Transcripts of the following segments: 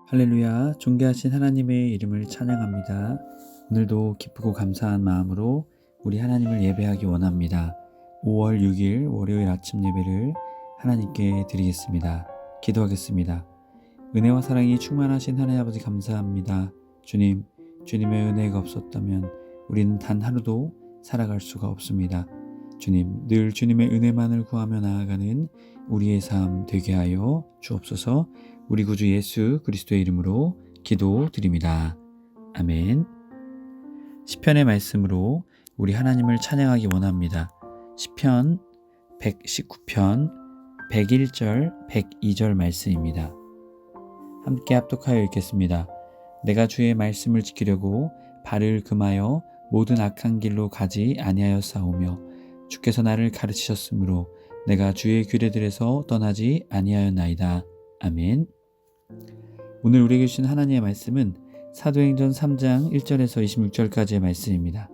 할렐루야, 존귀하신 하나님의 이름을 찬양합니다. 오늘도 기쁘고 감사한 마음으로 우리 하나님을 예배하기 원합니다. 5월 6일 월요일 아침 예배를 하나님께 드리겠습니다. 기도하겠습니다. 은혜와 사랑이 충만하신 하나님 아버지 감사합니다. 주님, 주님의 은혜가 없었다면 우리는 단 하루도 살아갈 수가 없습니다. 주님, 늘 주님의 은혜만을 구하며 나아가는 우리의 삶 되게 하여 주옵소서. 우리 구주 예수 그리스도의 이름으로 기도드립니다. 아멘. 시편의 말씀으로 우리 하나님을 찬양하기 원합니다. 시편 119편 101절 102절 말씀입니다. 함께 합독하여 읽겠습니다. 내가 주의 말씀을 지키려고 발을 금하여 모든 악한 길로 가지 아니하였사오며 주께서 나를 가르치셨으므로 내가 주의 규례들에서 떠나지 아니하였나이다. 아멘. 오늘 우리에게 주신 하나님의 말씀은 사도행전 3장 1절에서 26절까지의 말씀입니다.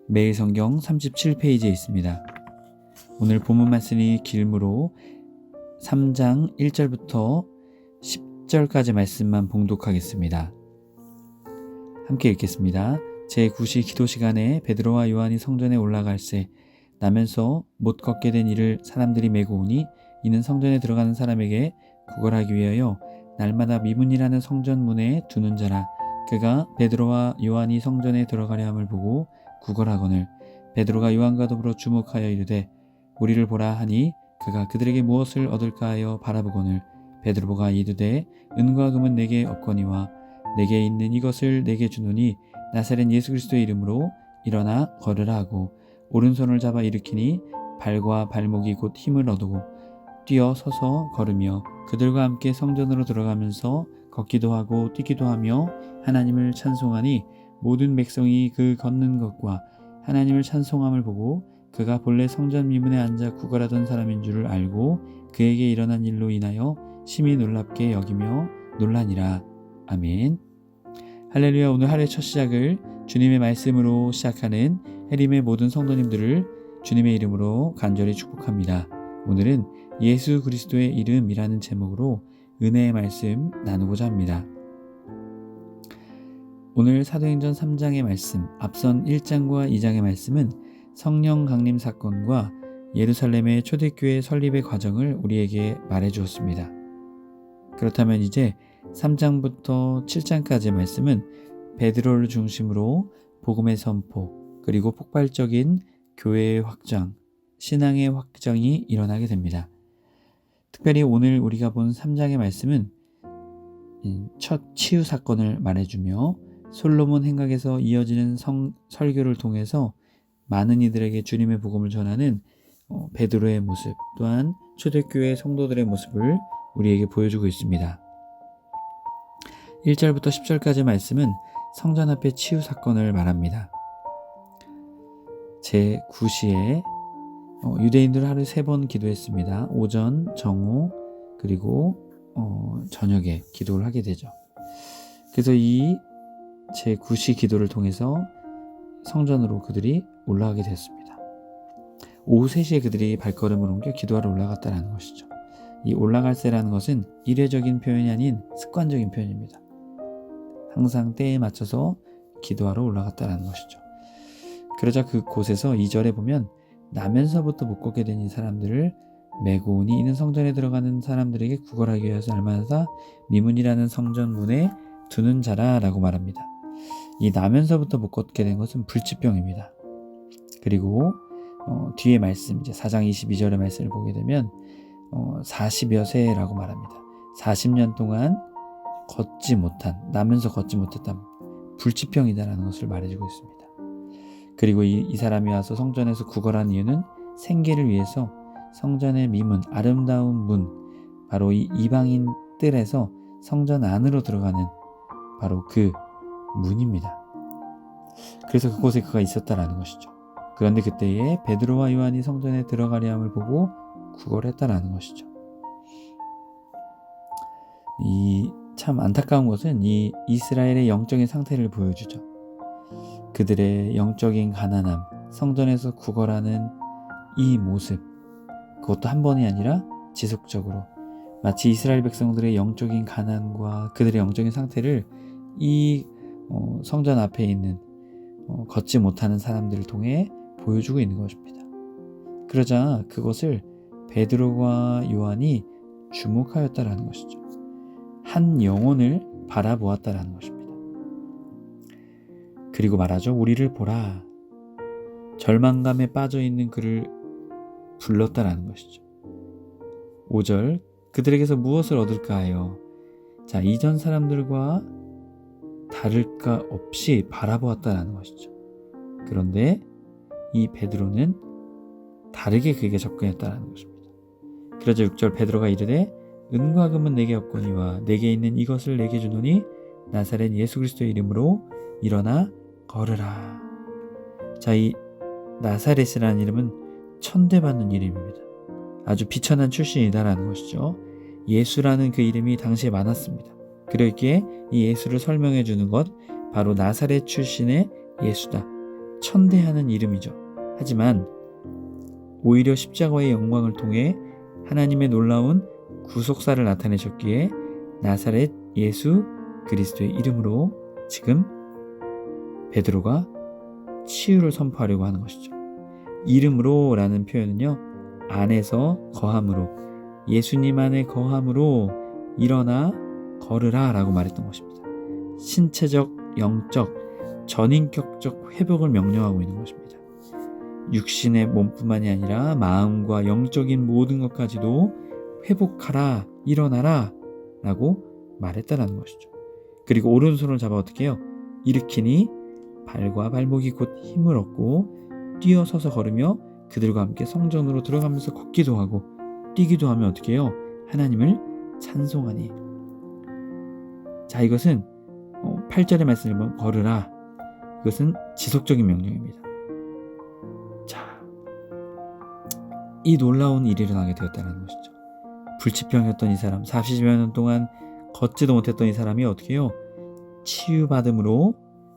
매일 성경 37페이지에 있습니다. 오늘 본문 말씀이 길므로 3장 1절부터 10절까지 말씀만 봉독하겠습니다. 함께 읽겠습니다. 제9시 기도 시간에 베드로와 요한이 성전에 올라갈새 나면서 못 걷게 된 이를 사람들이 메고 오니 이는 성전에 들어가는 사람에게 구걸하기 위하여 날마다 미문이라는 성전 문에 두는 자라. 그가 베드로와 요한이 성전에 들어가려 함을 보고 구걸하거늘 베드로가 요한과 더불어 주목하여 이르되 우리를 보라 하니 그가 그들에게 무엇을 얻을까 하여 바라보거늘 베드로가 이르되 은과 금은 내게 없거니와 내게 있는 이것을 내게 주노니 나사렛 예수 그리스도의 이름으로 일어나 걸으라 하고 오른손을 잡아 일으키니 발과 발목이 곧 힘을 얻고 뛰어 서서 걸으며 그들과 함께 성전으로 들어가면서 걷기도 하고 뛰기도 하며 하나님을 찬송하니 모든 백성이 그 걷는 것과 하나님을 찬송함을 보고 그가 본래 성전 미문에 앉아 구걸하던 사람인 줄을 알고 그에게 일어난 일로 인하여 심히 놀랍게 여기며 놀라니라. 아멘. 할렐루야. 오늘 하루의 첫 시작을 주님의 말씀으로 시작하는 해림의 모든 성도님들을 주님의 이름으로 간절히 축복합니다. 오늘은 예수 그리스도의 이름이라는 제목으로 은혜의 말씀 나누고자 합니다. 오늘 사도행전 3장의 말씀, 앞선 1장과 2장의 말씀은 성령 강림 사건과 예루살렘의 초대교회 설립의 과정을 우리에게 말해 주었습니다. 그렇다면 이제 3장부터 7장까지의 말씀은 베드로를 중심으로 복음의 선포, 그리고 폭발적인 교회의 확장, 신앙의 확장이 일어나게 됩니다. 특별히 오늘 우리가 본 3장의 말씀은 첫 치유 사건을 말해주며 솔로몬 행각에서 이어지는 설교를 통해서 많은 이들에게 주님의 복음을 전하는 베드로의 모습, 또한 초대교회 성도들의 모습을 우리에게 보여주고 있습니다. 1절부터 10절까지 말씀은 성전 앞의 치유 사건을 말합니다. 제9시에 유대인들 하루에 3번 기도했습니다. 오전, 정오, 그리고 저녁에 기도를 하게 되죠. 그래서 이 제9시 기도를 통해서 성전으로 그들이 올라가게 됐습니다. 오후 3시에 그들이 발걸음을 옮겨 기도하러 올라갔다는 것이죠. 이 올라갈새라는 것은 일회적인 표현이 아닌 습관적인 표현입니다. 항상 때에 맞춰서 기도하러 올라갔다는 것이죠. 그러자 그곳에서 2절에 보면 나면서부터 못 걷게 된 이 사람들을 메고 오니 이는 성전에 들어가는 사람들에게 구걸하기 위해서 날마다 미문이라는 성전 문에 두는 자라 라고 말합니다. 이 나면서부터 못 걷게 된 것은 불치병입니다. 그리고 뒤에 말씀 이제 4장 22절의 말씀을 보게 되면 40여 세라고 말합니다. 40년 동안 나면서 걷지 못했던 불치병이다라는 것을 말해주고 있습니다. 그리고 이 사람이 와서 성전에서 구걸한 이유는 생계를 위해서 성전의 미문, 아름다운 문, 바로 이 이방인 뜰에서 성전 안으로 들어가는 바로 그 문입니다. 그래서 그곳에 그가 있었다라는 것이죠. 그런데 그때에 베드로와 요한이 성전에 들어가려 함을 보고 구걸했다라는 것이죠. 이 참 안타까운 것은 이 이스라엘의 영적인 상태를 보여주죠. 그들의 영적인 가난함, 성전에서 구걸하는 이 모습, 그것도 한 번이 아니라 지속적으로 마치 이스라엘 백성들의 영적인 가난과 그들의 영적인 상태를 이 성전 앞에 있는 걷지 못하는 사람들을 통해 보여주고 있는 것입니다. 그러자 그것을 베드로와 요한이 주목하였다라는 것이죠. 한 영혼을 바라보았다라는 것입니다. 그리고 말하죠. 우리를 보라. 절망감에 빠져있는 그를 불렀다라는 것이죠. 5절 그들에게서 무엇을 얻을까 하여 자 이전 사람들과 다를 가 없이 바라보았다라는 것이죠. 그런데 이 베드로는 다르게 그에게 접근했다라는 것입니다. 그러자 6절 베드로가 이르되 은과 금은 내게 없거니와 내게 있는 이것을 내게 주노니 나사렛 예수 그리스도의 이름으로 일어나 걸으라. 자, 이 나사렛이라는 이름은 천대받는 이름입니다. 아주 비천한 출신이다라는 것이죠. 예수라는 그 이름이 당시에 많았습니다. 그렇기에 이 예수를 설명해 주는 것 바로 나사렛 출신의 예수다. 천대하는 이름이죠. 하지만 오히려 십자가의 영광을 통해 하나님의 놀라운 구속사를 나타내셨기에 나사렛 예수 그리스도의 이름으로 지금 베드로가 치유를 선포하려고 하는 것이죠. 이름으로 라는 표현은요, 안에서 거함으로, 예수님 안에 거함으로 일어나 걸으라 라고 말했던 것입니다. 신체적, 영적, 전인격적 회복을 명령하고 있는 것입니다. 육신의 몸뿐만이 아니라 마음과 영적인 모든 것까지도 회복하라, 일어나라 라고 말했다라는 것이죠. 그리고 오른손을 잡아 어떻게 해요? 일으키니 발과 발목이 곧 힘을 얻고 뛰어서서 걸으며 그들과 함께 성전으로 들어가면서 걷기도 하고 뛰기도 하며 어떻게 해요? 하나님을 찬송하니. 자, 이것은 8절의 말씀을 보면 걸으라. 이것은 지속적인 명령입니다. 자, 이 놀라운 일이 일어나게 되었다는 것이죠. 불치병이었던 이 사람, 40여 년 동안 걷지도 못했던 이 사람이 어떻게 해요? 치유받음으로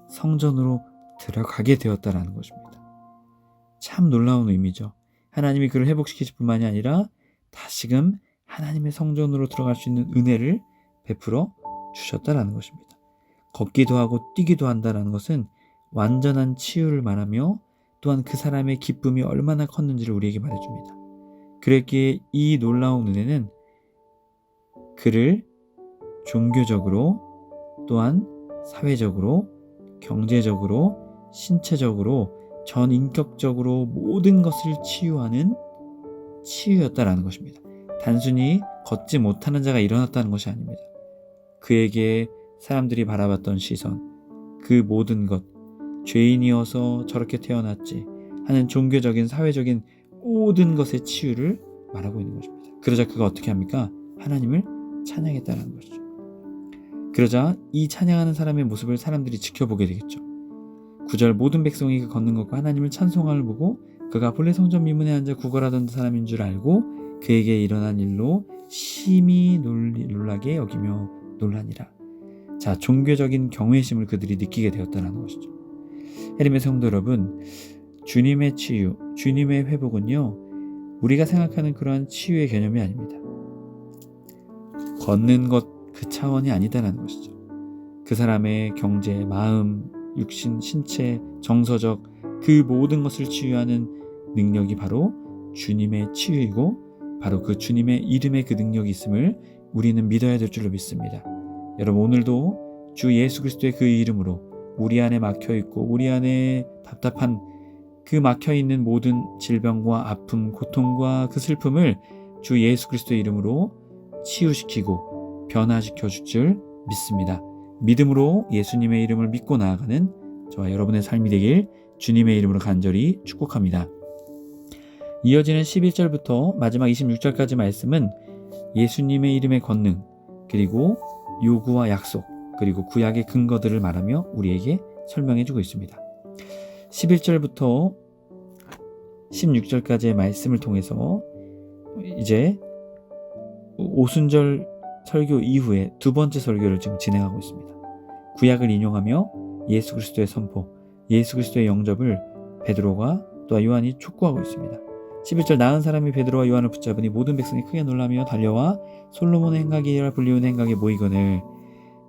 성전으로 들어가게 되었다는 것입니다. 참 놀라운 의미죠. 하나님이 그를 회복시키실 뿐만이 아니라 다시금 하나님의 성전으로 들어갈 수 있는 은혜를 베풀어 주셨다는 것입니다. 걷기도 하고 뛰기도 한다는 것은 완전한 치유를 말하며 또한 그 사람의 기쁨이 얼마나 컸는지를 우리에게 말해줍니다. 그랬기에 이 놀라운 은혜는 그를 종교적으로 또한 사회적으로 경제적으로 신체적으로 전인격적으로 모든 것을 치유하는 치유였다라는 것입니다. 단순히 걷지 못하는 자가 일어났다는 것이 아닙니다. 그에게 사람들이 바라봤던 시선, 그 모든 것, 죄인이어서 저렇게 태어났지 하는 종교적인 사회적인 모든 것의 치유를 말하고 있는 것입니다. 그러자 그가 어떻게 합니까? 하나님을 찬양했다는 것이죠. 그러자 이 찬양하는 사람의 모습을 사람들이 지켜보게 되겠죠. 9절 모든 백성이 그 걷는 것과 하나님을 찬송함을 보고 그가 본래 성전 미문에 앉아 구걸하던 사람인 줄 알고 그에게 일어난 일로 심히 놀라게 여기며 놀라니라. 자, 종교적인 경외심을 그들이 느끼게 되었다는 것이죠. 해림의 성도 여러분, 주님의 치유, 주님의 회복은요, 우리가 생각하는 그러한 치유의 개념이 아닙니다. 걷는 것 그 차원이 아니다라는 것이죠. 그 사람의 경제, 마음, 육신, 신체, 정서적 그 모든 것을 치유하는 능력이 바로 주님의 치유이고 바로 그 주님의 이름에 그 능력이 있음을 우리는 믿어야 될 줄로 믿습니다. 여러분, 오늘도 주 예수 그리스도의 그 이름으로 우리 안에 막혀있고 우리 안에 답답한 그 막혀있는 모든 질병과 아픔, 고통과 그 슬픔을 주 예수 그리스도의 이름으로 치유시키고 변화시켜 줄 줄 믿습니다. 믿음으로 예수님의 이름을 믿고 나아가는 저와 여러분의 삶이 되길 주님의 이름으로 간절히 축복합니다. 이어지는 11절부터 마지막 26절까지 말씀은 예수님의 이름의 권능, 그리고 요구와 약속, 그리고 구약의 근거들을 말하며 우리에게 설명해주고 있습니다. 11절부터 16절까지의 말씀을 통해서 이제 오순절 설교 이후에 두 번째 설교를 지금 진행하고 있습니다. 구약을 인용하며 예수 그리스도의 선포, 예수 그리스도의 영접을 베드로가 또 요한이 촉구하고 있습니다. 11절 나은 사람이 베드로와 요한을 붙잡으니 모든 백성이 크게 놀라며 달려와 솔로몬의 행각이라 불리운 행각에 모이거늘.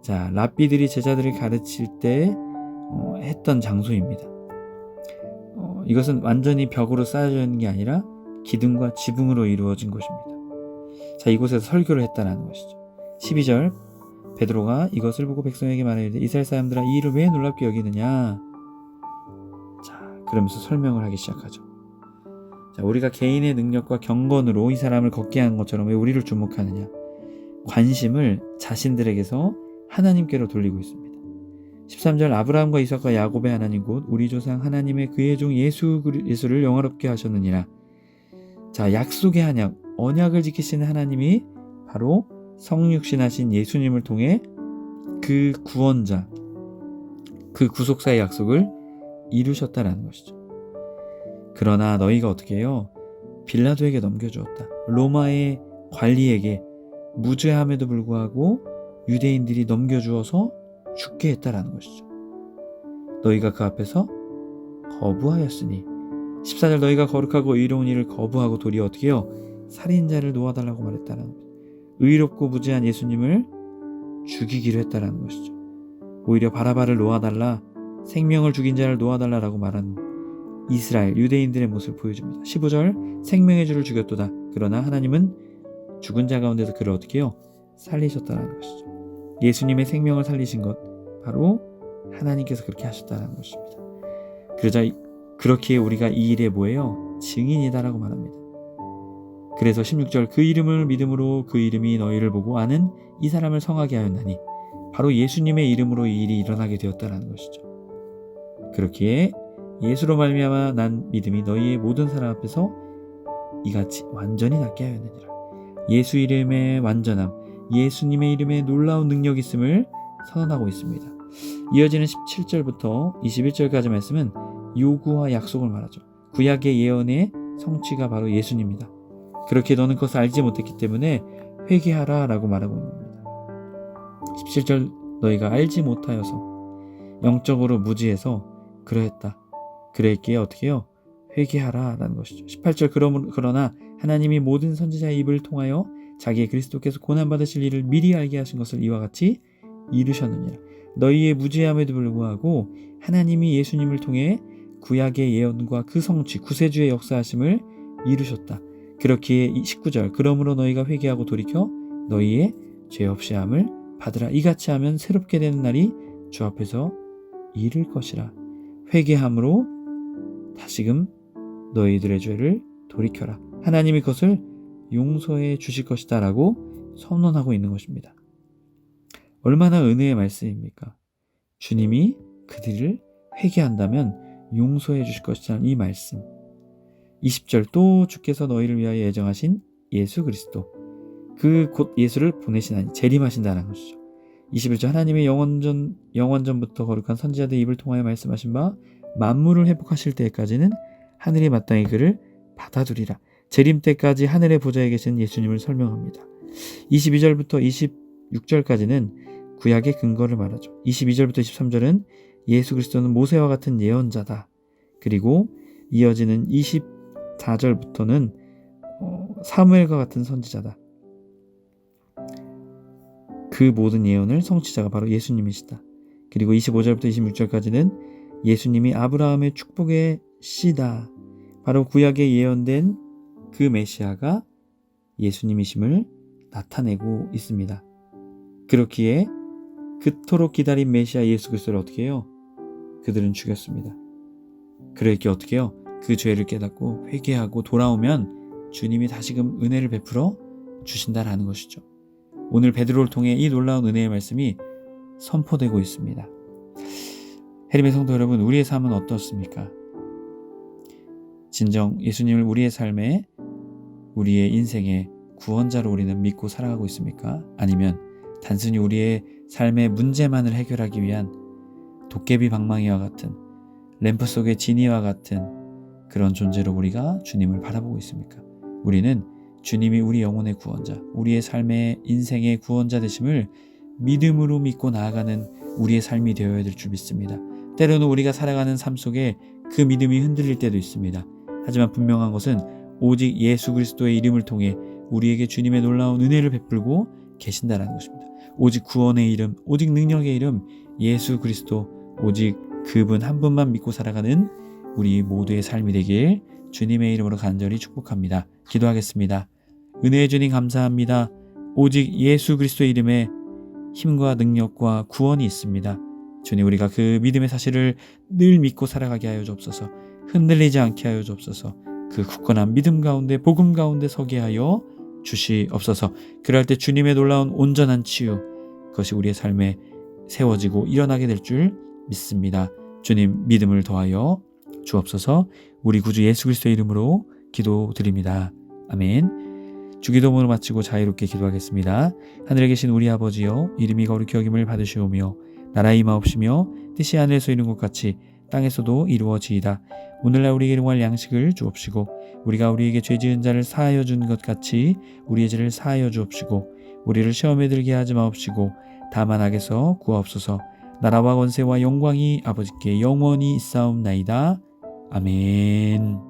자, 랍비들이 제자들을 가르칠 때 했던 장소입니다. 이것은 완전히 벽으로 쌓여져 있는 게 아니라 기둥과 지붕으로 이루어진 곳입니다. 자, 이곳에서 설교를 했다는 것이죠. 12절 베드로가 이것을 보고 백성에게 말하되 이스라엘 사람들아 이 일을 왜 놀랍게 여기느냐. 자, 그러면서 설명을 하기 시작하죠. 자, 우리가 개인의 능력과 경건으로 이 사람을 걷게 한 것처럼 왜 우리를 주목하느냐. 관심을 자신들에게서 하나님께로 돌리고 있습니다. 13절 아브라함과 이삭과 야곱의 하나님 곧 우리 조상 하나님의 그의 종 예수를 영화롭게 하셨느니라. 자, 약속의 언약을 지키시는 하나님이 바로 성육신하신 예수님을 통해 그 구원자, 그 구속사의 약속을 이루셨다라는 것이죠. 그러나 너희가 어떻게 해요? 빌라도에게 넘겨주었다. 로마의 관리에게 무죄함에도 불구하고 유대인들이 넘겨주어서 죽게 했다라는 것이죠. 너희가 그 앞에서 거부하였으니 14절 너희가 거룩하고 의로운 일을 거부하고 도리어 어떻게 해요? 살인자를 놓아달라고 말했다는 것이죠. 의롭고 무죄한 예수님을 죽이기로 했다는 것이죠. 오히려 바라바를 놓아달라, 생명을 죽인 자를 놓아달라라고 말하는 이스라엘 유대인들의 모습을 보여줍니다. 15절 생명의 주를 죽였도다. 그러나 하나님은 죽은 자 가운데서 그를 어떻게 해요? 살리셨다는 것이죠. 예수님의 생명을 살리신 것 바로 하나님께서 그렇게 하셨다는 것입니다. 그러자 그렇기에 우리가 이 일에 뭐예요? 증인이다라고 말합니다. 그래서 16절 그 이름을 믿음으로 그 이름이 너희를 보고 아는 이 사람을 성하게 하였나니 바로 예수님의 이름으로 이 일이 일어나게 되었다는 것이죠. 그렇기에 예수로 말미암아 난 믿음이 너희의 모든 사람 앞에서 이같이 완전히 낫게 하였느니라. 예수 이름의 완전함, 예수님의 이름에 놀라운 능력이 있음을 선언하고 있습니다. 이어지는 17절부터 21절까지 말씀은 요구와 약속을 말하죠. 구약의 예언의 성취가 바로 예수님입니다. 그렇게 너는 그것을 알지 못했기 때문에 회개하라 라고 말하고 있는 겁니다. 17절 너희가 알지 못하여서 영적으로 무지해서 그랬기에 어떻게 해요? 회개하라 라는 것이죠. 18절 그러나 하나님이 모든 선지자의 입을 통하여 자기의 그리스도께서 고난받으실 일을 미리 알게 하신 것을 이와 같이 이루셨느니라. 너희의 무지함에도 불구하고 하나님이 예수님을 통해 구약의 예언과 그 성취 구세주의 역사하심을 이루셨다. 그렇기에 19절 그러므로 너희가 회개하고 돌이켜 너희의 죄 없이 함을 받으라. 이같이 하면 새롭게 되는 날이 주 앞에서 이를 것이라. 회개함으로 다시금 너희들의 죄를 돌이켜라. 하나님이 그것을 용서해 주실 것이다 라고 선언하고 있는 것입니다. 얼마나 은혜의 말씀입니까? 주님이 그들을 회개한다면 용서해 주실 것이라는 이 말씀. 20절 또 주께서 너희를 위하여 예정하신 예수 그리스도 그 곧 예수를 보내시나니 재림하신다는 것이죠. 21절 하나님의 영원전부터 거룩한 선지자들의 입을 통하여 말씀하신 바 만물을 회복하실 때까지는 하늘이 마땅히 그를 받아두리라. 재림 때까지 하늘의 보좌에 계신 예수님을 설명합니다. 22절부터 26절까지는 구약의 근거를 말하죠. 22절부터 23절은 예수 그리스도는 모세와 같은 예언자다. 그리고 이어지는 24절부터는 사무엘과 같은 선지자다. 그 모든 예언을 성취자가 바로 예수님이시다. 그리고 25절부터 26절까지는 예수님이 아브라함의 축복의 씨다. 바로 구약에 예언된 그 메시아가 예수님이심을 나타내고 있습니다. 그렇기에 그토록 기다린 메시아 예수 그리스도를 어떻게 해요? 그들은 죽였습니다. 그랬기에 어떻게 해요? 그 죄를 깨닫고 회개하고 돌아오면 주님이 다시금 은혜를 베풀어 주신다라는 것이죠. 오늘 베드로를 통해 이 놀라운 은혜의 말씀이 선포되고 있습니다. 해림의 성도 여러분, 우리의 삶은 어떻습니까? 진정 예수님을 우리의 삶에, 우리의 인생의 구원자로 우리는 믿고 살아가고 있습니까? 아니면 단순히 우리의 삶의 문제만을 해결하기 위한 도깨비 방망이와 같은, 램프 속의 지니와 같은 그런 존재로 우리가 주님을 바라보고 있습니까? 우리는 주님이 우리 영혼의 구원자, 우리의 삶의 인생의 구원자 되심을 믿음으로 믿고 나아가는 우리의 삶이 되어야 될 줄 믿습니다. 때로는 우리가 살아가는 삶 속에 그 믿음이 흔들릴 때도 있습니다. 하지만 분명한 것은 오직 예수 그리스도의 이름을 통해 우리에게 주님의 놀라운 은혜를 베풀고 계신다라는 것입니다. 오직 구원의 이름, 오직 능력의 이름 예수 그리스도, 오직 그분 한 분만 믿고 살아가는 우리 모두의 삶이 되길 주님의 이름으로 간절히 축복합니다. 기도하겠습니다. 은혜의 주님 감사합니다. 오직 예수 그리스도의 이름에 힘과 능력과 구원이 있습니다. 주님, 우리가 그 믿음의 사실을 늘 믿고 살아가게 하여 주옵소서. 흔들리지 않게 하여 주옵소서. 그 굳건한 믿음 가운데 복음 가운데 서게 하여 주시옵소서. 그럴 때 주님의 놀라운 온전한 치유, 그것이 우리의 삶에 세워지고 일어나게 될 줄 믿습니다. 주님, 믿음을 더하여 주옵소서. 우리 구주 예수 그리스도의 이름으로 기도드립니다. 아멘. 주기도문을 마치고 자유롭게 기도하겠습니다. 하늘에 계신 우리 아버지여, 이름이 거룩히 여김을 받으시오며 나라의 임하옵시며 뜻이 하늘에서 이룬 것 같이 땅에서도 이루어지이다. 오늘날 우리에게 일용할 양식을 주옵시고 우리가 우리에게 죄 지은 자를 사하여 준 것 같이 우리의 죄를 사하여 주옵시고 우리를 시험에 들게 하지 마옵시고 다만 악에서 구하옵소서. 나라와 권세와 영광이 아버지께 영원히 있사옵나이다. 아멘.